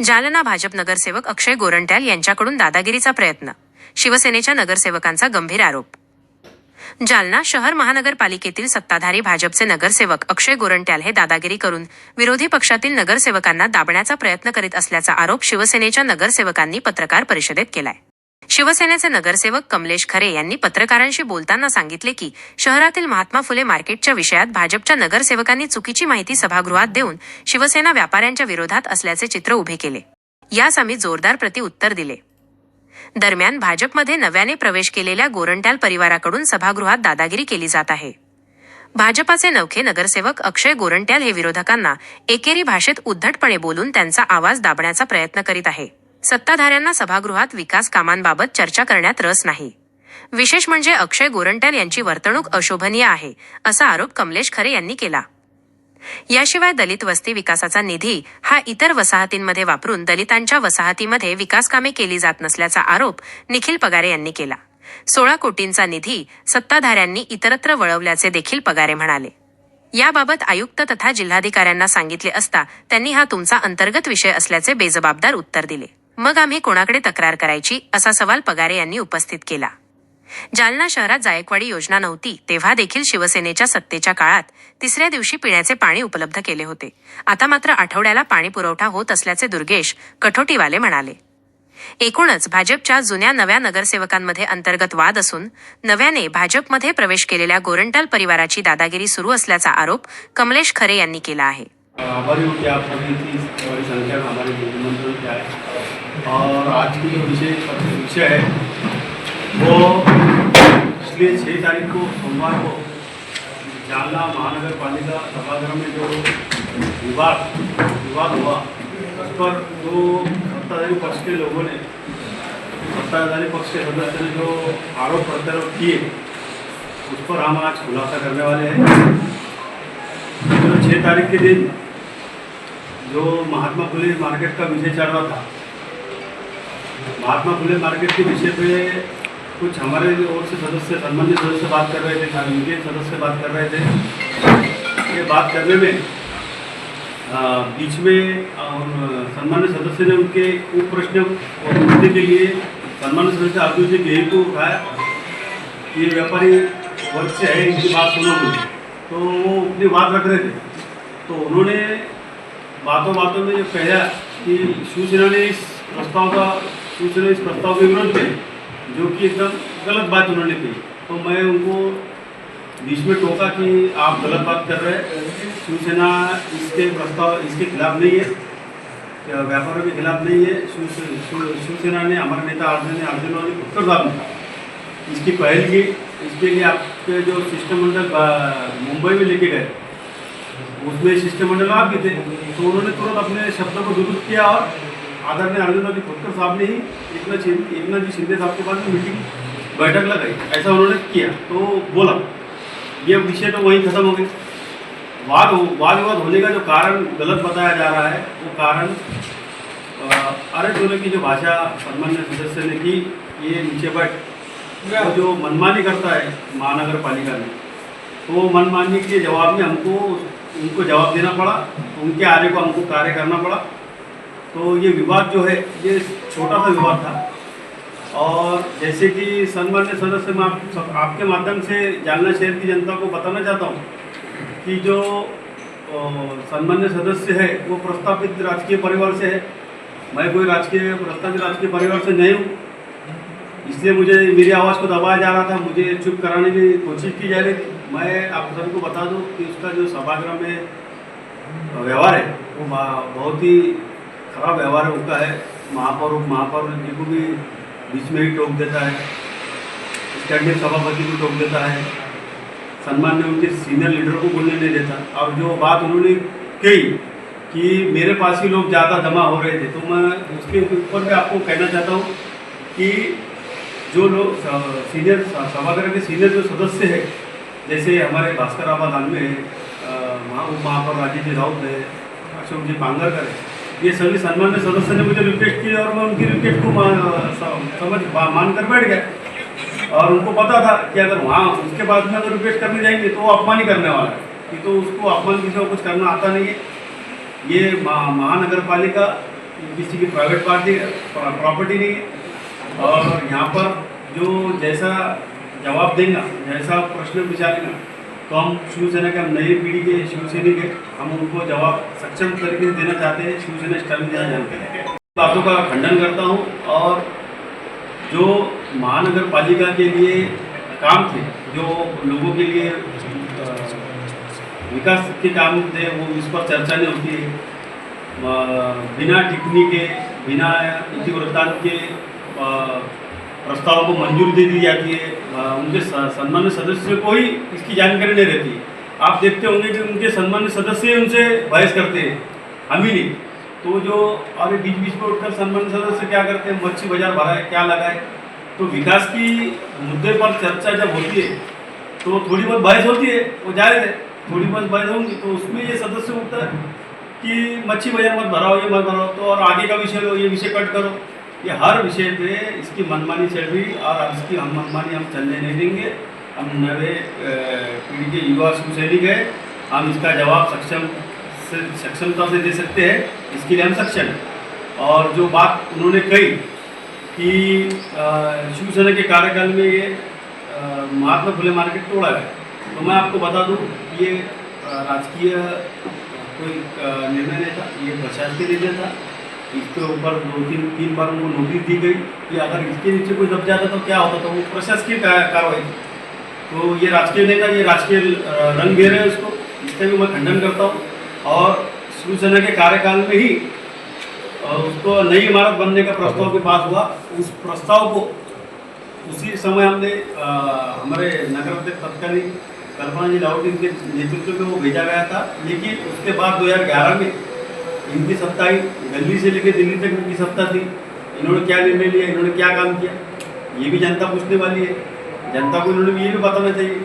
जालना भाजप नगरसेवक अक्षय गोरंट्याल यांच्याकडून दादागिरीचा प्रयत्न, शिवसेनेच्या नगरसेवकांचा गंभीर आरोप। जालना शहर महानगरपालिकेतील सत्ताधारी भाजपचे नगरसेवक अक्षय गोरंट्याल हे दादागिरी करून विरोधी पक्षातील नगरसेवकांना दाबण्याचा प्रयत्न करीत असल्याचा आरोप शिवसेनेच्या नगरसेवकांनी पत्रकार परिषदेत केलाय। शिवसेनेचे नगरसेवक कमलेश खरे यांनी पत्रकारांशी बोलताना सांगितले की शहरातील महात्मा फुले मार्केटच्या विषयात भाजपच्या नगरसेवकांनी चुकीची माहिती सभागृहात देऊन शिवसेना व्यापाऱ्यांच्या विरोधात असल्याचे चित्र उभे केले। यास आम्ही जोरदार प्रत्युत्तर दिले। दरम्यान भाजपमध्ये नव्याने प्रवेश केलेल्या गोरंट्याल परिवाराकडून सभागृहात दादागिरी केली जात आहे। भाजपाचे नवखे नगरसेवक अक्षय गोरंट्याल हे विरोधकांना एकेरी भाषेत उद्धटपणे बोलून त्यांचा आवाज दाबण्याचा प्रयत्न करीत आहे। सत्ताधाऱ्यांना सभागृहात विकास कामांबाबत चर्चा करण्यात रस नाही। विशेष म्हणजे अक्षय गोरंट्याल यांची वर्तणूक अशोभनीय आहे, असा आरोप कमलेश खरे यांनी केला। याशिवाय दलित वस्ती विकासाचा निधी हा इतर वसाहतींमध्ये वापरून दलितांच्या वसाहतीमध्ये विकासकामे केली जात नसल्याचा आरोप निखिल पगारे यांनी केला। 16 कोटींचा निधी सत्ताधाऱ्यांनी इतरत्र वळवल्याचे देखील पगारे म्हणाले। याबाबत आयुक्त तथा जिल्हाधिकाऱ्यांना सांगितले असता त्यांनी हा तुमचा अंतर्गत विषय असल्याचे बेजबाबदार उत्तर दिले। मग आम्ही कोणाकडे तक्रार करायची, असा सवाल पगारे यांनी उपस्थित केला। जालना शहरात जायकवाडी योजना नव्हती तेव्हा देखील शिवसेनेच्या सत्तेच्या काळात तिसऱ्या दिवशी पिण्याचे पाणी उपलब्ध केले होते। आता मात्र आठवड्याला पाणी पुरवठा होत असल्याचे दुर्गेश कठोटीवाले म्हणाले। एकूणच भाजपच्या जुन्या नव्या नगरसेवकांमध्ये अंतर्गत वाद असून नव्याने भाजपमध्ये प्रवेश केलेल्या गोरंट्याल परिवाराची दादागिरी सुरू असल्याचा आरोप कमलेश खरे यांनी केला आहे। और आज की जो विषय है वो पिछले 6 तारीख को सोमवार को जालना महानगर पालिका सभागृह में जो विवाद हुआ उस पर जो सत्ताधारी पक्ष के लोगों ने, सत्ताधारी पक्ष के सदस्य ने जो आरोप प्रत्यारोप किए उस पर हम आज खुलासा करने वाले हैं। जो 6 तारीख के दिन जो महात्मा फुले मार्केट का विषय चल रहा था, महात्मा फुले मार्केट के विषय पे कुछ हमारे ओर से सदस्य, सम्मानित सदस्य बात कर रहे थे, उनके सदस्य बात कर रहे थे। ये बात करने में बीच में सम्मानित सदस्य ने उनके उप प्रश्न पूछने के लिए सम्मानित सदस्य अर्जुन जी गेही को उठाया। ये व्यापारी वर्ग से है, इनकी बात सुनो मुझे, तो वो अपनी बात रख रहे थे। तो उन्होंने बातों में जो कहा कि शिवसेना ने इस प्रस्ताव के विरोध में, जो कि एकदम गलत बात उन्होंने की। तो मैं उनको बीच में टोका कि आप गलत बात कर रहे हैं, शिवसेना इसके खिलाफ नहीं है, व्यापारियों के खिलाफ नहीं है। शिवसेना ने, हमारे नेता अर्जुन ने उत्तर दान इसकी पहल की। इसके लिए आपके जो शिष्टमंडल मुंबई में लेके गए उसमें शिष्टमंडल आप भी थे, तो उन्होंने तुरंत अपने शब्दों को दुरुस्त किया और आदरणीय अर्जुन खोटकर साहब ने ही एकनाथ जी शिंदे साहब के पास मीटिंग बैठक लगाई, ऐसा उन्होंने किया। तो बोला ये विषय तो वहीं खत्म हो गए। वाद विवाद होने का जो कारण गलत बताया जा रहा है वो कारण अरे दोनों की जो भाषा सम्मान्य सदस्य ने की, ये नीचे बैठ जो मनमानी करता है महानगर पालिका में, तो मनमानी के जवाब में उनको जवाब देना पड़ा, उनके आगे को हमको कार्य करना पड़ा। तो ये विवाद जो है ये छोटा सा विवाद था। और जैसे कि सम्मान्य सदस्य, मैं आपके माध्यम से जालना शहर की जनता को बताना चाहता हूँ कि जो सम्मान्य सदस्य है वो प्रस्तावित राजकीय परिवार से है। मैं कोई प्रस्तावित राजकीय परिवार से नहीं हूँ, इसलिए मुझे मेरी आवाज़ को दबाया जा रहा था, मुझे चुप कराने की कोशिश की जा रही थी। मैं आप सबको बता दूं कि उसका जो सभागृह में व्यवहार है वो बहुत ही खराब व्यवहार है उनका है। महापौर, उप महापौर जी को भी बीच में ही टोक देता है, स्टैंडिंग सभापति को टोक देता है, सम्मान्य उनके सीनियर लीडर को बोलने नहीं देता। और जो बात उन्होंने कही कि मेरे पास ही लोग ज़्यादा जमा हो रहे थे, तो मैं उसके ऊपर भी आपको कहना चाहता हूँ कि जो लोग सीनियर सभागृह के सीनियर जो सदस्य है, जैसे हमारे भास्कराबाद आलमे है, उप महापौर राजेश जी राउत है, अशोक जी पांगरकर है, ये सभी सम्मान्य सदस्य ने मुझे रिक्वेस्ट की और मैं उनकी रिक्वेस्ट को मान कर बैठ गया। और उनको पता था कि अगर वहाँ उसके बाद में अगर रिक्वेस्ट करने जाएंगे तो वो अपमान ही करने वाला है, कि तो उसको अपमान किसी को कुछ करना आता नहीं है। ये महानगर पालिका ये किसी की प्राइवेट पार्टी प्रॉपर्टी नहीं है। और यहाँ पर जो जैसा जवाब देगा, जैसा प्रश्न विचारेगा, तो हम शिवसेना के, हम नई पीढ़ी के शिवसैनिक है, हम उनको जवाब सक्षम तरीके से देना चाहते हैं। शिवसेना स्टाइल देना जानते हैं। बातों का खंडन करता हूँ। और जो महानगर पालिका के लिए काम थे, जो लोगों के लिए विकास के काम थे, वो इस पर चर्चा नहीं होती है। बिना टिप्पणी के, बिना इतिवृत्तांत के प्रस्तावों को मंजूरी दे दी जाती है। उनके सम्मानित सदस्य को ही इसकी जानकारी नहीं रहती है। आप देखते होंगे कि उनके सम्मानित सदस्य उनसे बहस करते हैं, हम ही नहीं। तो जो और बीच बीच में उठकर सम्मानित सदस्य क्या करते हैं, मच्छी बाजार भरा है, क्या लगा है। तो विकास की मुद्दे पर चर्चा जब होती है तो थोड़ी बहुत बहस होती है, वो जायज़ है, थोड़ी बहुत बहस होगी। तो उसमें ये सदस्य उठता है कि मच्छी बाजार मत भराओ, ये मत भराओ, तो और आगे का विषय लो, ये विषय कट करो। ये हर विषय पे इसकी मनमानी चल रही, और अब इसकी हम मनमानी हम चलने नहीं देंगे। हम नए पीढ़ी के युवा शिवसैनिक है, हम इसका जवाब सक्षमता से दे सकते हैं, इसके लिए हम सक्षम हैं। और जो बात उन्होंने कही कि शिवसेना के कार्यकाल में ये महात्मा फुले मार्केट तोड़ा है, तो मैं आपको बता दूं, ये राजकीय कोई निर्णय नहीं था, ये प्रशासकीय निर्णय था। इसके ऊपर 2-3 बार उनको नोटिस दी गई कि अगर इसके नीचे कोई दब जाता तो क्या होता, तो वो प्रशासकीय कार्रवाई थी। तो ये राजकीय नेता, ये राजकीय रंग दे रहे हैं उसको, इसका भी मैं खंडन करता हूँ। और शिवसेना के कार्यकाल में ही उसको नई इमारत बनने का प्रस्ताव के पास हुआ। उस प्रस्ताव को उसी समय हमने हमारे नगर अध्यक्ष तत्कालीन कल्पना जी लाहौटी के नेतृत्व में वो भेजा गया था। लेकिन उसके बाद 2011 में इनकी सत्ता आई, दिल्ली से लेकर दिल्ली तक इनकी सत्ता थी। इन्होंने क्या निर्णय लिया, इन्होंने क्या काम किया, ये भी जनता पूछने वाली है। जनता को इन्होंने ये भी बताना चाहिए